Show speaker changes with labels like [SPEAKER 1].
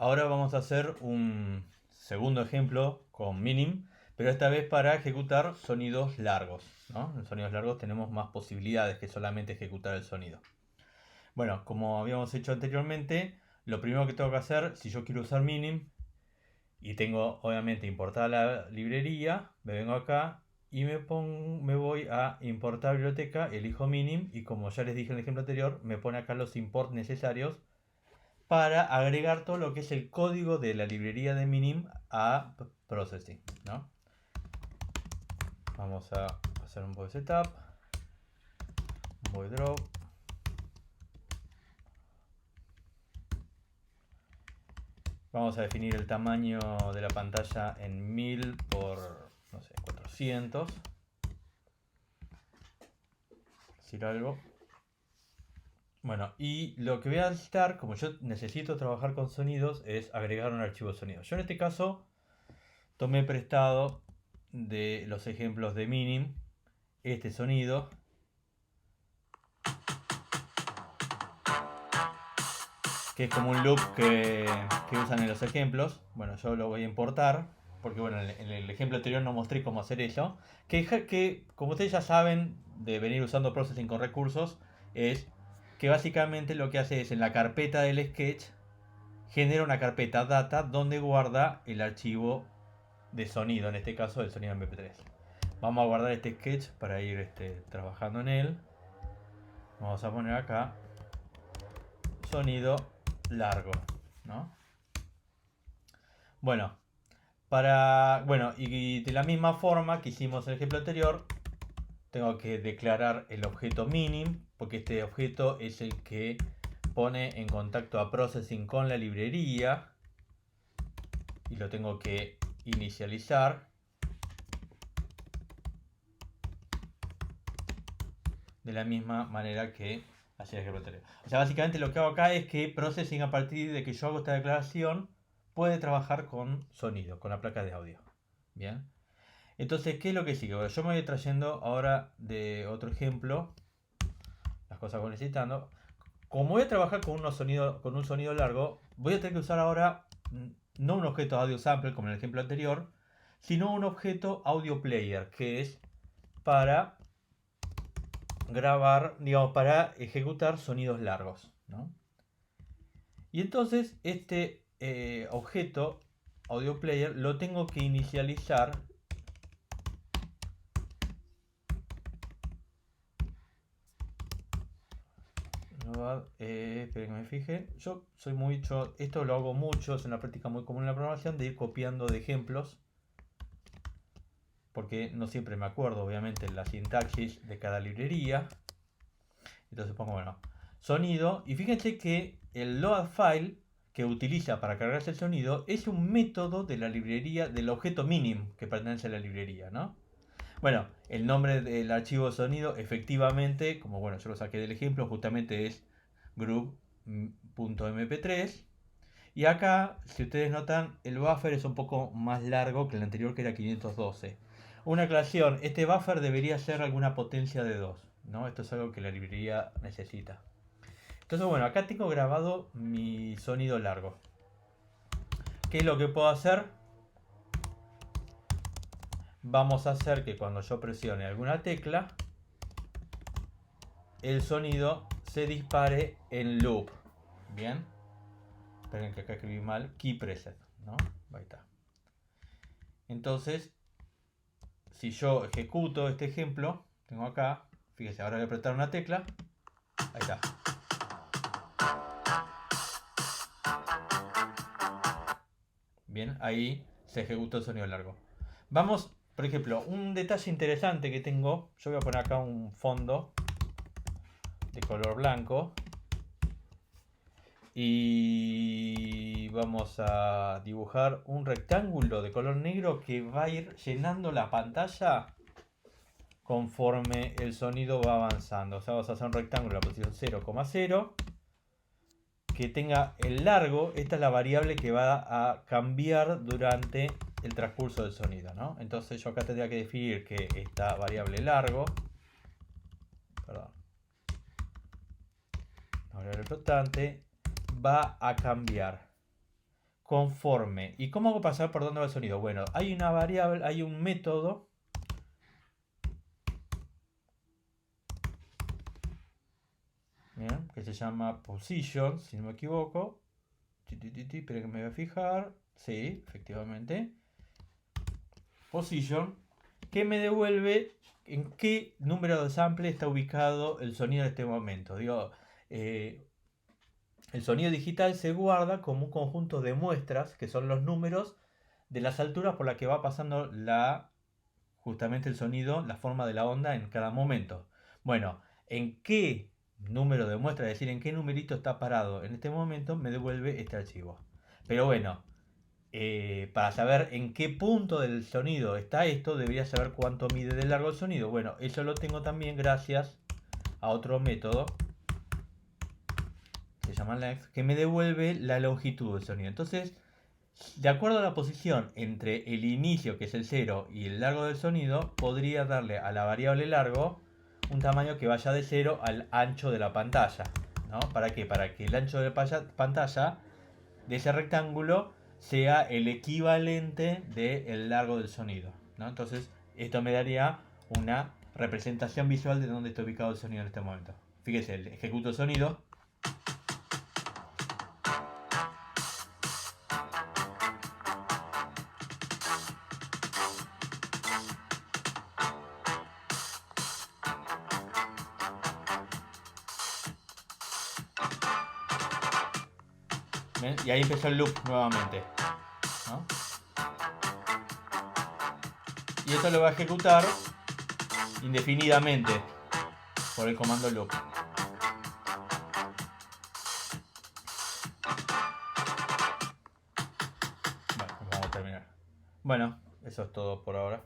[SPEAKER 1] Ahora vamos a hacer un segundo ejemplo con Minim, pero esta vez para ejecutar sonidos largos, ¿no? En sonidos largos tenemos más posibilidades que solamente ejecutar el sonido. Bueno, como habíamos hecho anteriormente, lo primero que tengo que hacer, si yo quiero usar Minim y tengo obviamente importada la librería, me vengo acá y me voy a importar biblioteca, elijo Minim y como ya les dije en el ejemplo anterior, me pone acá los imports necesarios para agregar todo lo que es el código de la librería de Minim a Processing, ¿no? Vamos a hacer un void setup, un void drop. Vamos a definir el tamaño de la pantalla en 1000 por, no sé, 400. Decir algo. Bueno, y lo que voy a necesitar, como yo necesito trabajar con sonidos, es agregar un archivo de sonido. Yo en este caso tomé prestado de los ejemplos de Minim este sonido. Que es como un loop que usan en los ejemplos. Bueno, yo lo voy a importar, porque bueno, en el ejemplo anterior no mostré cómo hacer eso. Que como ustedes ya saben, de venir usando Processing con recursos, es que básicamente lo que hace es en la carpeta del sketch, genera una carpeta data donde guarda el archivo de sonido, en este caso el sonido MP3. Vamos a guardar este sketch para ir trabajando en él. Vamos a poner acá sonido largo, ¿no? Bueno, y de la misma forma que hicimos en el ejemplo anterior, tengo que declarar el objeto minim, porque este objeto es el que pone en contacto a Processing con la librería y lo tengo que inicializar de la misma manera que hacía el ejemplo anterior. O sea, básicamente lo que hago acá es que Processing, a partir de que yo hago esta declaración, puede trabajar con sonido, con la placa de audio. Bien. Entonces, ¿qué es lo que sigue? Bueno, yo me voy trayendo ahora de otro ejemplo las cosas que voy necesitando. Como voy a trabajar con un sonido largo, voy a tener que usar ahora no un objeto audio sample como en el ejemplo anterior, sino un objeto audio player, que es para grabar, digamos, para ejecutar sonidos largos, ¿no? Y entonces este objeto audio player lo tengo que inicializar. Esperen que me fije. Yo soy mucho, esto lo hago mucho, es una práctica muy común en la programación, de ir copiando de ejemplos, porque no siempre me acuerdo, obviamente, la sintaxis de cada librería. Entonces pongo, bueno, sonido, y fíjense que el load file que utiliza para cargarse el sonido es un método de la librería, del objeto minim que pertenece a la librería, ¿no? Bueno, el nombre del archivo de sonido, efectivamente, como bueno, yo lo saqué del ejemplo, justamente es group.mp3. Y acá, si ustedes notan, el buffer es un poco más largo que el anterior, que era 512. Una aclaración, este buffer debería ser alguna potencia de 2, ¿no? Esto es algo que la librería necesita. Entonces, bueno, acá tengo grabado mi sonido largo. ¿Qué es lo que puedo hacer? Vamos a hacer que cuando yo presione alguna tecla, el sonido se dispare en loop. Bien. Esperen que acá escribí mal. Key preset, ¿no? Ahí está. Entonces, si yo ejecuto este ejemplo, tengo acá, fíjense, ahora voy a apretar una tecla. Ahí está. Bien, ahí se ejecutó el sonido largo. Vamos, por ejemplo, un detalle interesante que tengo. Yo voy a poner acá un fondo de color blanco. Y vamos a dibujar un rectángulo de color negro que va a ir llenando la pantalla conforme el sonido va avanzando. O sea, vamos a hacer un rectángulo en la posición 0,0 que tenga el largo. Esta es la variable que va a cambiar durante el transcurso del sonido, ¿no? Entonces yo acá tendría que definir que esta variable largo, perdón, la variable flotante, va a cambiar conforme. ¿Y cómo hago para saber por dónde va el sonido? Bueno, hay una variable, hay un método que se llama position, si no me equivoco. Espera que me voy a fijar. Sí, efectivamente. Position, que me devuelve en qué número de sample está ubicado el sonido en este momento. Digo, el sonido digital se guarda como un conjunto de muestras, que son los números de las alturas por las que va pasando justamente el sonido, la forma de la onda en cada momento. Bueno, en qué número de muestra, es decir, en qué numerito está parado en este momento, me devuelve este archivo. Pero bueno, para saber en qué punto del sonido está esto, debería saber cuánto mide de largo el sonido. Bueno, eso lo tengo también gracias a otro método que se llama length, que me devuelve la longitud del sonido. Entonces, de acuerdo a la posición entre el inicio, que es el 0, y el largo del sonido, podría darle a la variable largo un tamaño que vaya de 0 al ancho de la pantalla. ¿No? ¿Para qué? Para que el ancho de la pantalla de ese rectángulo sea el equivalente del largo del sonido. ¿No? Entonces, esto me daría una representación visual de dónde está ubicado el sonido en este momento. Fíjese, ejecuto el sonido. ¿Ven? Y ahí empezó el loop nuevamente. ¿No? Y esto lo va a ejecutar indefinidamente por el comando loop. Bueno, vamos a terminar. Bueno, eso es todo por ahora.